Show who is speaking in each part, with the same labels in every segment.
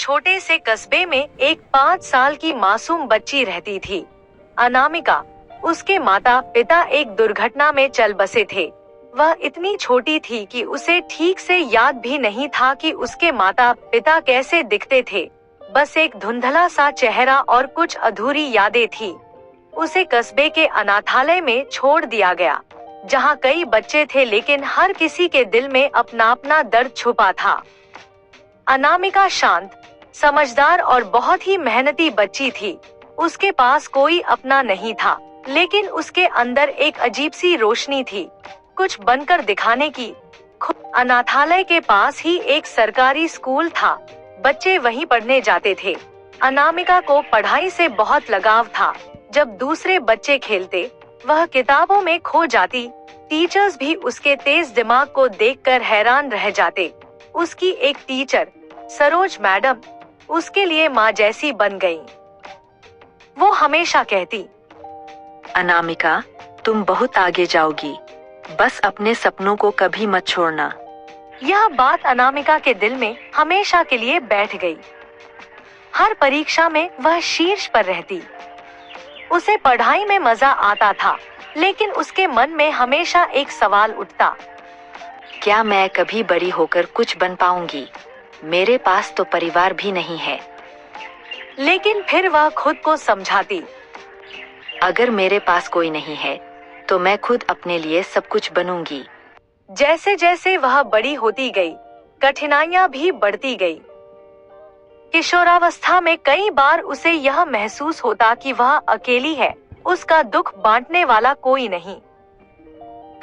Speaker 1: छोटे से कस्बे में एक 5 साल की मासूम बच्ची रहती थी, अनामिका। उसके माता पिता एक दुर्घटना में चल बसे थे। वह इतनी छोटी थी कि उसे ठीक से याद भी नहीं था कि उसके माता पिता कैसे दिखते थे। बस एक धुंधला सा चेहरा और कुछ अधूरी यादें थी। उसे कस्बे के अनाथालय में छोड़ दिया गया, जहाँ कई बच्चे थे, लेकिन हर किसी के दिल में अपना अपना दर्द छुपा था। अनामिका शांत, समझदार और बहुत ही मेहनती बच्ची थी। उसके पास कोई अपना नहीं था, लेकिन उसके अंदर एक अजीब सी रोशनी थी, कुछ बनकर दिखाने की। अनाथालय के पास ही एक सरकारी स्कूल था, बच्चे वहीं पढ़ने जाते थे। अनामिका को पढ़ाई से बहुत लगाव था। जब दूसरे बच्चे खेलते, वह किताबों में खो जाती। टीचर्स भी उसके तेज दिमाग को देखकर हैरान रह जाते। उसकी एक टीचर, सरोज मैडम, उसके लिए माँ जैसी बन गईं। वो हमेशा कहती,
Speaker 2: अनामिका, तुम बहुत आगे जाओगी, बस अपने सपनों को कभी मत छोड़ना।
Speaker 1: यह बात अनामिका के दिल में हमेशा के लिए बैठ गई। हर परीक्षा में वह शीर्ष पर रहती। उसे पढ़ाई में मजा आता था, लेकिन उसके मन में हमेशा एक सवाल उठता,
Speaker 2: क्या मैं कभी बड़ी होकर कुछ बन पाऊंगी? मेरे पास तो परिवार भी नहीं है।
Speaker 1: लेकिन फिर वह खुद को समझाती,
Speaker 2: अगर मेरे पास कोई नहीं है, तो मैं खुद अपने लिए सब कुछ बनूंगी।
Speaker 1: जैसे जैसे वह बड़ी होती गई, कठिनाइयां भी बढ़ती गई। किशोरावस्था में कई बार उसे यह महसूस होता कि वह अकेली है, उसका दुख बांटने वाला कोई नहीं।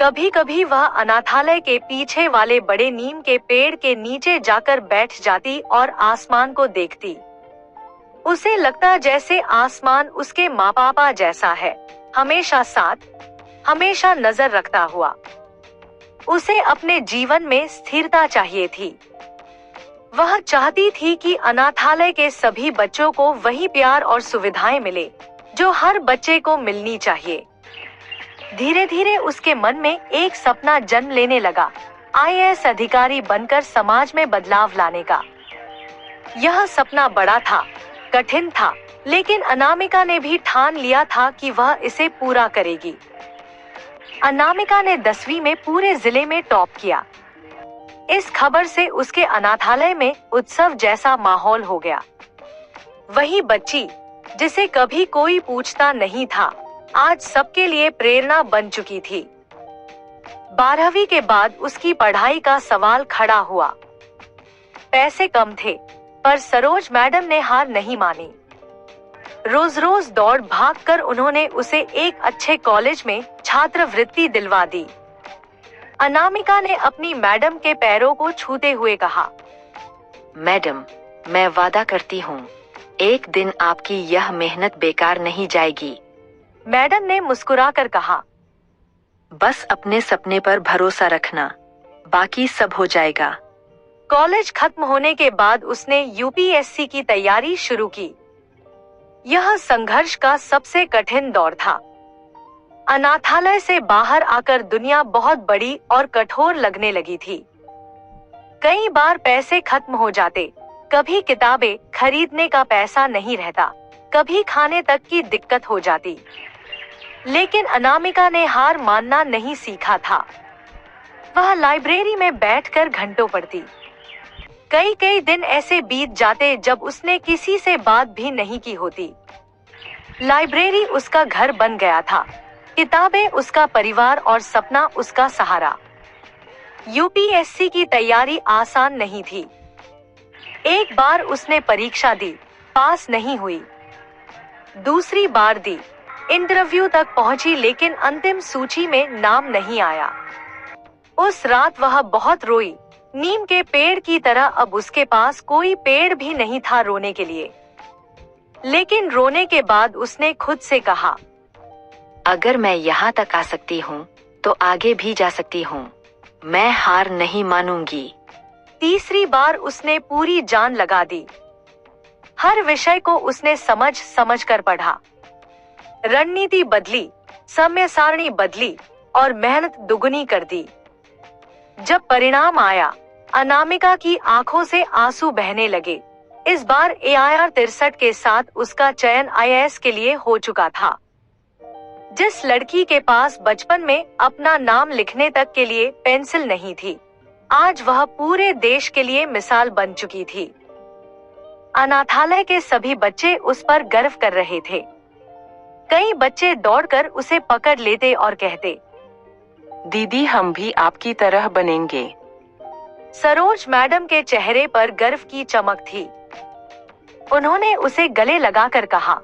Speaker 1: कभी कभी वह अनाथालय के पीछे वाले बड़े नीम के पेड़ के नीचे जाकर बैठ जाती और आसमान को देखती। उसे लगता जैसे आसमान उसके माँ पापा जैसा है, हमेशा साथ, हमेशा नजर रखता हुआ। उसे अपने जीवन में स्थिरता चाहिए थी। वह चाहती थी कि अनाथालय के सभी बच्चों को वही प्यार और सुविधाएं मिले जो हर बच्चे को मिलनी चाहिए। धीरे धीरे उसके मन में एक सपना जन्म लेने लगा, आईएएस अधिकारी बनकर समाज में बदलाव लाने का। यह सपना बड़ा था, कठिन था, लेकिन अनामिका ने भी ठान लिया था कि वह इसे पूरा करेगी। अनामिका ने 10वीं में पूरे जिले में टॉप किया। इस खबर से उसके अनाथालय में उत्सव जैसा माहौल हो गया। वही बच्ची, जिसे कभी कोई पूछता नहीं था, आज सबके लिए प्रेरणा बन चुकी थी। 12वीं के बाद उसकी पढ़ाई का सवाल खड़ा हुआ। पैसे कम थे, पर सरोज मैडम ने हार नहीं मानी। रोज रोज दौड़ भाग कर उन्होंने उसे एक अच्छे कॉलेज में छात्रवृत्ति दिलवा दी। अनामिका ने अपनी मैडम के पैरों को छूते हुए कहा,
Speaker 2: मैडम, मैं वादा करती हूँ, एक दिन आपकी यह मेहनत बेकार नहीं जाएगी।
Speaker 1: मैडम ने मुस्कुराकर कहा,
Speaker 2: बस अपने सपने पर भरोसा रखना, बाकी सब हो जाएगा।
Speaker 1: कॉलेज खत्म होने के बाद उसने यूपीएससी की तैयारी शुरू की। यह संघर्ष का सबसे कठिन दौर था। अनाथालय से बाहर आकर दुनिया बहुत बड़ी और कठोर लगने लगी थी। कई बार पैसे खत्म हो जाते, कभी किताबें खरीदने का पैसा नहीं रहता, कभी खाने तक की दिक्कत हो जाती। लेकिन अनामिका ने हार मानना नहीं सीखा था। वह लाइब्रेरी में बैठकर घंटों पढ़ती। कई कई दिन ऐसे बीत जाते जब उसने किसी से बात भी नहीं की होती। लाइब्रेरी उसका घर बन गया था, किताबें उसका परिवार और सपना उसका सहारा। यूपीएससी की तैयारी आसान नहीं थी। एक बार उसने परीक्षा दी, पास नहीं हुई। दूसरी बार दी, इंटरव्यू तक पहुंची, लेकिन अंतिम सूची में नाम नहीं आया। उस रात वह बहुत रोई। नीम के पेड़ की तरह अब उसके पास कोई पेड़ भी नहीं था रोने के लिए। लेकिन रोने के बाद उसने खुद से कहा,
Speaker 2: अगर मैं यहाँ तक आ सकती हूँ, तो आगे भी जा सकती हूँ। मैं हार नहीं मानूंगी।
Speaker 1: तीसरी बार उसने पूरी जान लगा दी। हर विषय को उसने समझ समझ कर पढ़ा। रणनीति बदली, समय सारणी बदली और मेहनत दुगुनी कर दी। जब परिणाम आया, अनामिका की आंखों से आंसू बहने लगे। इस बार AIR 63 के साथ उसका चयन IAS के लिए हो चुका था। जिस लड़की के पास बचपन में अपना नाम लिखने तक के लिए पेंसिल नहीं थी, आज वह पूरे देश के लिए मिसाल बन चुकी थी। अनाथालय के सभी बच्चे उस पर गर्व कर रहे थे। कई बच्चे दौड़कर उसे पकड़ लेते और कहते,
Speaker 3: दीदी हम भी आपकी तरह बनेंगे।
Speaker 1: सरोज मैडम के चेहरे पर गर्व की चमक थी। उन्होंने उसे गले लगाकर कहा,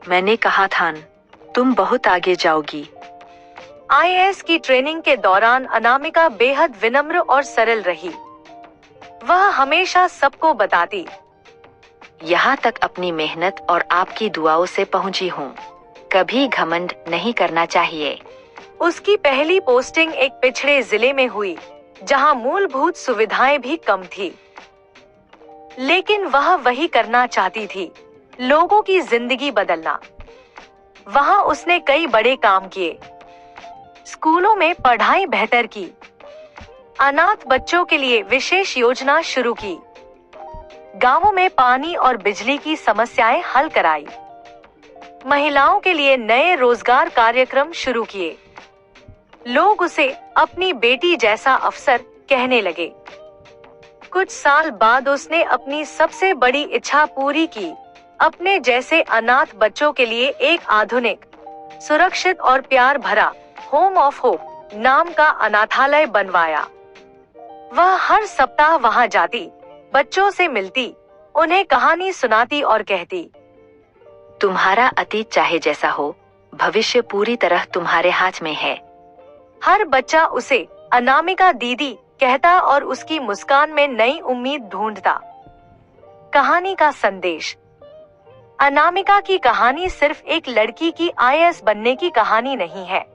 Speaker 2: मैंने कहा था तुम बहुत आगे जाओगी।
Speaker 1: IAS की ट्रेनिंग के दौरान अनामिका बेहद विनम्र और सरल रही। वह हमेशा सबको बताती,
Speaker 2: यहाँ तक अपनी मेहनत और आपकी दुआओं से पहुंची हूँ। कभी घमंड नहीं करना चाहिए।
Speaker 1: उसकी पहली पोस्टिंग एक पिछड़े जिले में हुई, जहां मूलभूत सुविधाएं भी कम थी। लेकिन वह वही करना चाहती थी, लोगों की जिंदगी बदलना। वहां उसने कई बड़े काम किए। स्कूलों में पढ़ाई बेहतर की, अनाथ बच्चों के लिए विशेष योजना शुरू की, गांवों में पानी और बिजली की समस्याएं हल कराई, महिलाओं के लिए नए रोजगार कार्यक्रम शुरू किए। लोग उसे अपनी बेटी जैसा अफसर कहने लगे। कुछ साल बाद उसने अपनी सबसे बड़ी इच्छा पूरी की, अपने जैसे अनाथ बच्चों के लिए एक आधुनिक, सुरक्षित और प्यार भरा होम ऑफ होप नाम का अनाथालय बनवाया। वह हर सप्ताह वहां जाती, बच्चों से मिलती, उन्हें कहानी सुनाती और कहती,
Speaker 2: तुम्हारा अतीत चाहे जैसा हो, भविष्य पूरी तरह तुम्हारे हाथ में है।
Speaker 1: हर बच्चा उसे अनामिका दीदी कहता और उसकी मुस्कान में नई उम्मीद ढूंढता। कहानी का संदेश। अनामिका की कहानी सिर्फ एक लड़की की IAS बनने की कहानी नहीं है।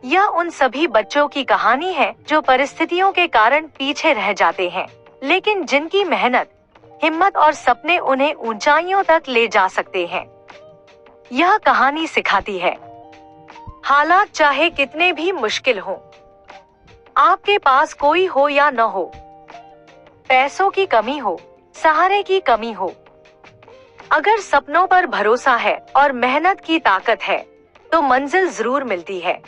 Speaker 1: यह उन सभी बच्चों की कहानी है जो परिस्थितियों के कारण पीछे रह जाते हैं, लेकिन जिनकी मेहनत, हिम्मत और सपने उन्हें ऊंचाइयों तक ले जा सकते हैं। यह कहानी सिखाती है, हालात चाहे कितने भी मुश्किल हों, आपके पास कोई हो या न हो, पैसों की कमी हो, सहारे की कमी हो, अगर सपनों पर भरोसा है और मेहनत की ताकत है, तो मंजिल जरूर मिलती है।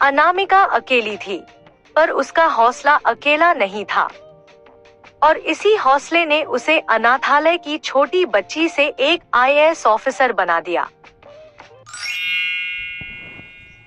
Speaker 1: अनामिका अकेली थी, पर उसका हौसला अकेला नहीं था, और इसी हौसले ने उसे अनाथालय की छोटी बच्ची से एक IAS ऑफिसर बना दिया।